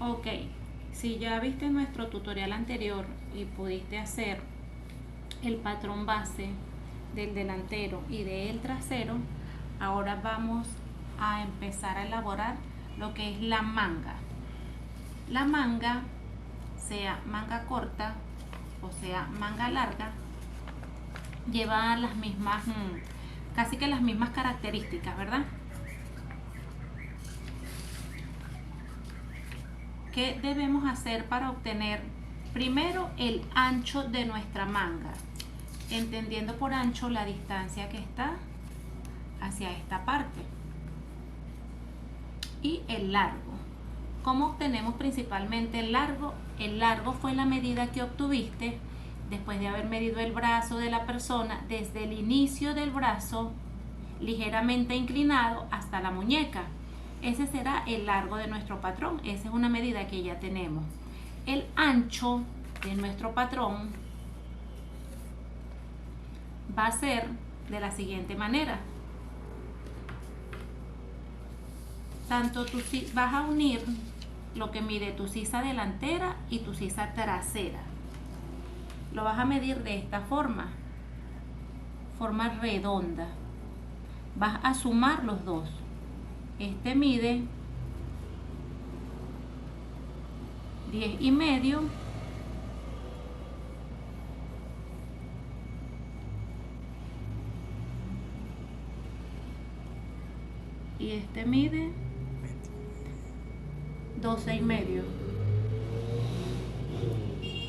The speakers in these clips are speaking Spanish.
Ok, si ya viste nuestro tutorial anterior y pudiste hacer el patrón base del delantero y del trasero, ahora vamos a empezar a elaborar lo que es la manga. La manga, sea manga corta o sea manga larga, lleva las mismas, casi que las mismas características, ¿verdad? ¿Qué debemos hacer para obtener primero el ancho de nuestra manga? Entendiendo por ancho la distancia que está hacia esta parte. Y el largo. ¿Cómo obtenemos principalmente el largo? El largo fue la medida que obtuviste después de haber medido el brazo de la persona desde el inicio del brazo ligeramente inclinado hasta la muñeca. Ese será el largo de nuestro patrón. Esa es una medida que ya tenemos. El ancho de nuestro patrón va a ser de la siguiente manera. Tanto tú vas a unir lo que mide tu sisa delantera y tu sisa trasera. Lo vas a medir de esta forma redonda. Vas a sumar los dos. Este mide 10,5 y este mide 12,5.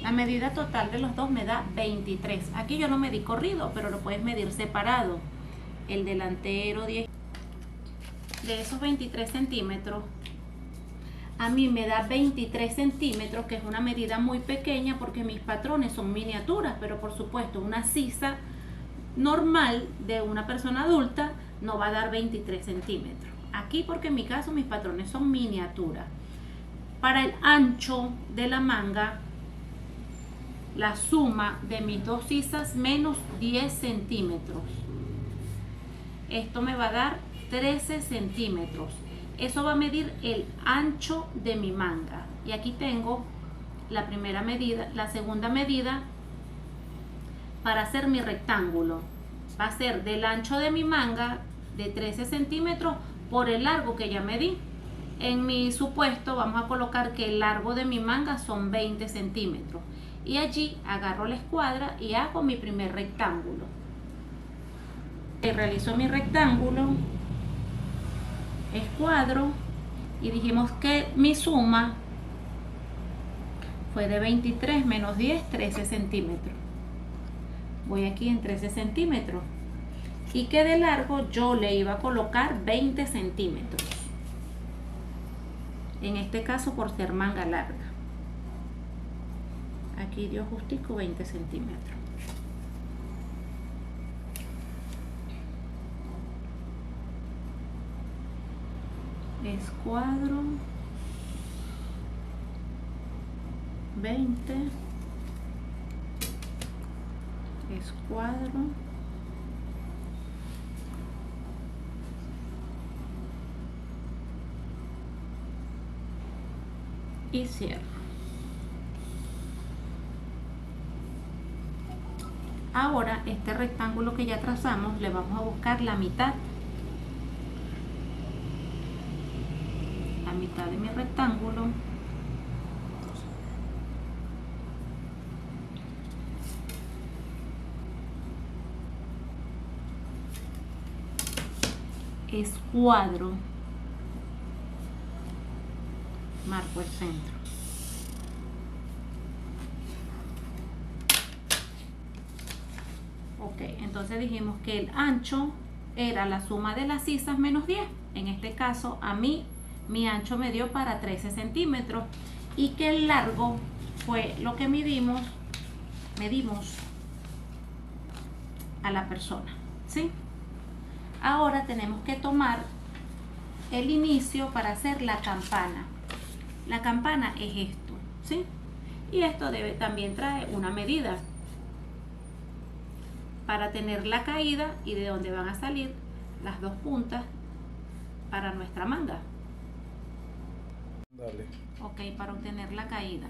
La medida total de los dos me da 23. Aquí yo no medí corrido, pero lo puedes medir separado. El delantero 10. De esos 23 centímetros, a mí me da 23 centímetros, que es una medida muy pequeña porque mis patrones son miniaturas, pero por supuesto una sisa normal de una persona adulta no va a dar 23 centímetros. Aquí porque en mi caso mis patrones son miniaturas. Para el ancho de la manga, la suma de mis dos sisas menos 10 centímetros. Esto me va a dar 13 centímetros. Eso va a medir el ancho de mi manga. Y aquí tengo la primera medida. La segunda medida para hacer mi rectángulo va a ser del ancho de mi manga de 13 centímetros por el largo que ya medí. En mi supuesto vamos a colocar que el largo de mi manga son 20 centímetros. Y allí agarro la escuadra y hago mi primer rectángulo. Realizo mi rectángulo, escuadro y dijimos que mi suma fue de 23 menos 10, 13 centímetros. Voy aquí en 13 centímetros y que de largo yo le iba a colocar 20 centímetros. En este caso por ser manga larga. Aquí dio justico 20 centímetros. Escuadro 20, escuadro y cierro. Ahora este rectángulo que ya trazamos le vamos a buscar la mitad de mi rectángulo. Escuadro, marco el centro. Ok, entonces dijimos que el ancho era la suma de las sisas menos 10. En este caso a mí mi ancho me dio para 13 centímetros y que el largo fue lo que medimos a la persona, ¿sí? Ahora tenemos que tomar el inicio para hacer la campana. La campana es esto, ¿sí? Y esto también trae una medida para tener la caída y de donde van a salir las dos puntas para nuestra manga. Dale. Ok, para obtener la caída.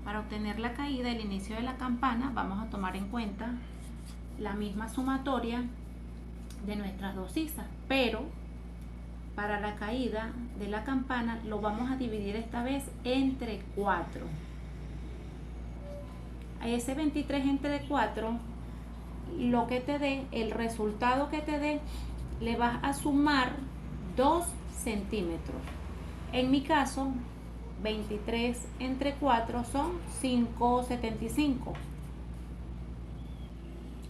Para obtener la caída, el inicio de la campana, vamos a tomar en cuenta la misma sumatoria de nuestras dos sisas, pero para la caída de la campana lo vamos a dividir esta vez entre 4. A ese 23 entre 4, lo que te dé, el resultado que te dé, le vas a sumar 2 centímetros. En mi caso, 23 entre 4 son 5,75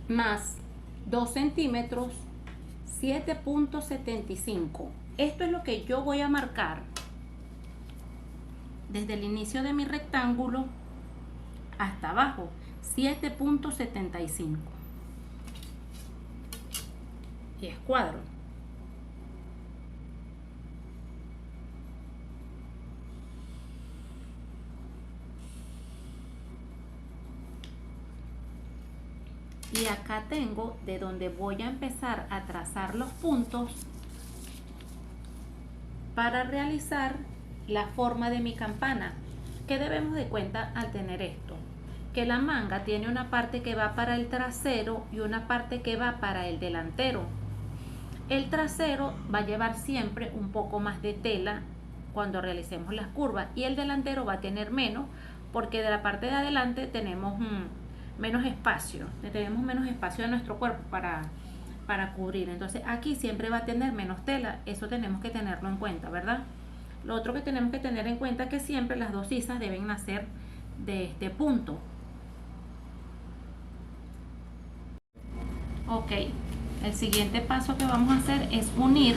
más 2 centímetros, 7,75. Esto es lo que yo voy a marcar desde el inicio de mi rectángulo hasta abajo, 7,75. Y escuadro. Y acá tengo de donde voy a empezar a trazar los puntos para realizar la forma de mi campana. ¿Qué debemos de cuenta al tener esto? Que la manga tiene una parte que va para el trasero y una parte que va para el delantero. El trasero va a llevar siempre un poco más de tela cuando realicemos las curvas y el delantero va a tener menos, porque de la parte de adelante tenemos menos espacio, tenemos menos espacio de nuestro cuerpo para cubrir. Entonces aquí siempre va a tener menos tela. Eso tenemos que tenerlo en cuenta, ¿verdad? Lo otro que tenemos que tener en cuenta es que siempre las dos sisas deben nacer de este punto. Ok, el siguiente paso que vamos a hacer es unir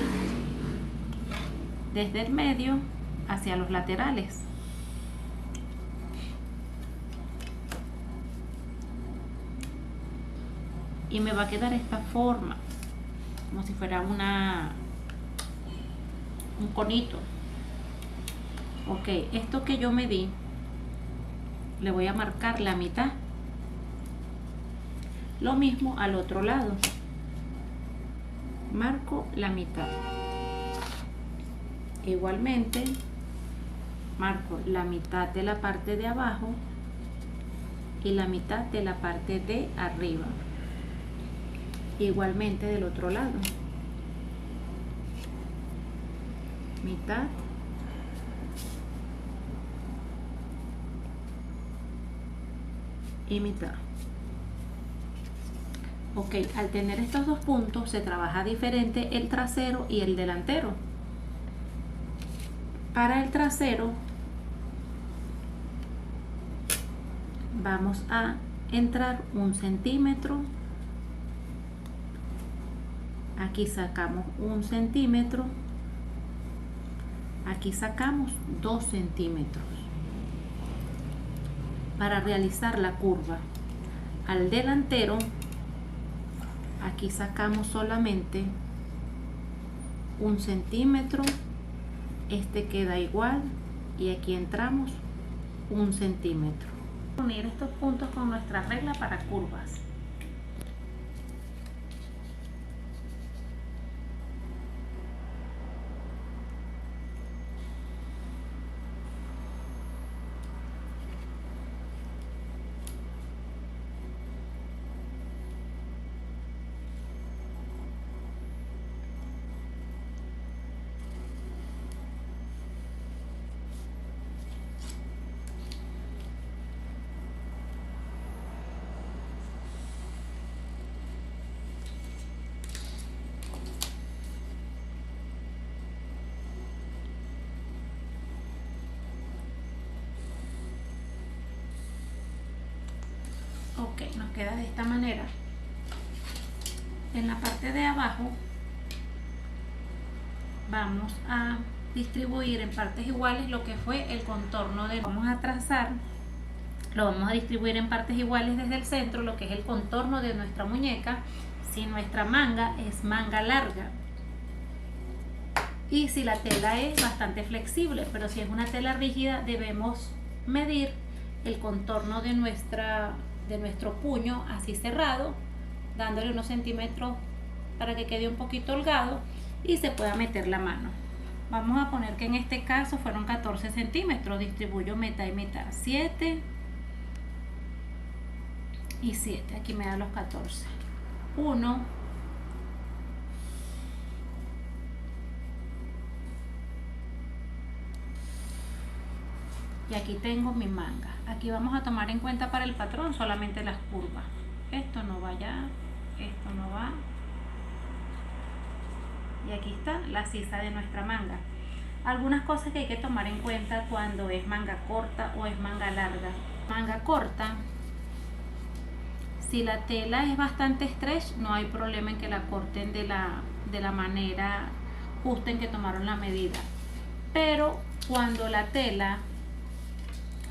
desde el medio hacia los laterales. Y me va a quedar esta forma, como si fuera un conito. Ok, esto que yo medí, le voy a marcar la mitad. Lo mismo al otro lado. Marco la mitad. Igualmente, marco la mitad de la parte de abajo y la mitad de la parte de arriba. Igualmente del otro lado. Mitad y mitad. Ok, al tener estos dos puntos se trabaja diferente el trasero y el delantero. Para el trasero vamos a entrar 1 centímetro. Aquí sacamos 1 centímetro. Aquí sacamos 2 centímetros. Para realizar la curva al delantero, aquí sacamos solamente 1 centímetro. Este queda igual y aquí entramos 1 centímetro. Unir estos puntos con nuestra regla para curvas. Ok, nos queda de esta manera. En la parte de abajo vamos a distribuir en partes iguales lo que fue el contorno de... Vamos a trazar, lo vamos a distribuir en partes iguales desde el centro, lo que es el contorno de nuestra muñeca. Si nuestra manga es manga larga y si la tela es bastante flexible, pero si es una tela rígida debemos medir el contorno de nuestro puño así cerrado, dándole unos centímetros para que quede un poquito holgado y se pueda meter la mano. Vamos a poner que en este caso fueron 14 centímetros, distribuyo mitad y mitad, 7 y 7, aquí me da los 14, 1, y aquí tengo mi manga. Aquí vamos a tomar en cuenta para el patrón solamente las curvas. Esto no va allá, esto no va. Y aquí está la sisa de nuestra manga. Algunas cosas que hay que tomar en cuenta cuando es manga corta o es manga larga. Manga corta, si la tela es bastante stretch, no hay problema en que la corten de la manera justa en que tomaron la medida. Pero cuando la tela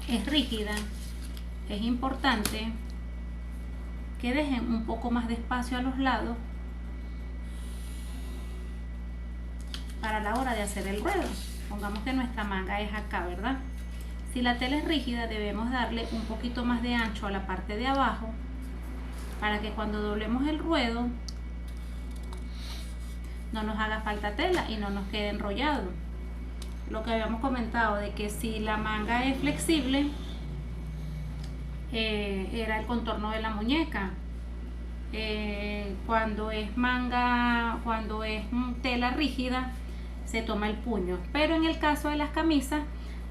es rígida, es importante que dejen un poco más de espacio a los lados para la hora de hacer el ruedo. Pongamos que nuestra manga es acá, ¿verdad? Si la tela es rígida, debemos darle un poquito más de ancho a la parte de abajo para que cuando doblemos el ruedo no nos haga falta tela y no nos quede enrollado. Lo que habíamos comentado de que si la manga es flexible, era el contorno de la muñeca. Cuando es tela rígida, se toma el puño. Pero en el caso de las camisas,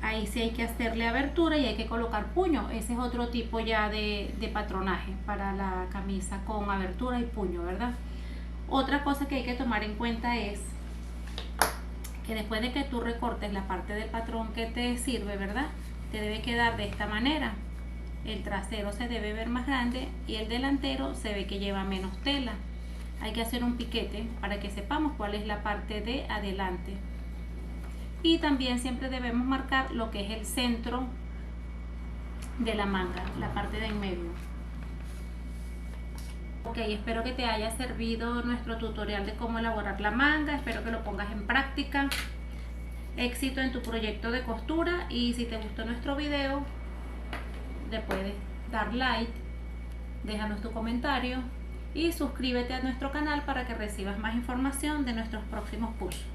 ahí sí hay que hacerle abertura y hay que colocar puño. Ese es otro tipo ya de patronaje para la camisa con abertura y puño, ¿verdad? Otra cosa que hay que tomar en cuenta es que después de que tú recortes la parte del patrón que te sirve, ¿verdad? Te debe quedar de esta manera. El trasero se debe ver más grande y el delantero se ve que lleva menos tela. Hay que hacer un piquete para que sepamos cuál es la parte de adelante. Y también siempre debemos marcar lo que es el centro de la manga, la parte de en medio. Ok, espero que te haya servido nuestro tutorial de cómo elaborar la manga. Espero que lo pongas en práctica. Éxito en tu proyecto de costura, y si te gustó nuestro video, le puedes dar like, déjanos tu comentario y suscríbete a nuestro canal para que recibas más información de nuestros próximos cursos.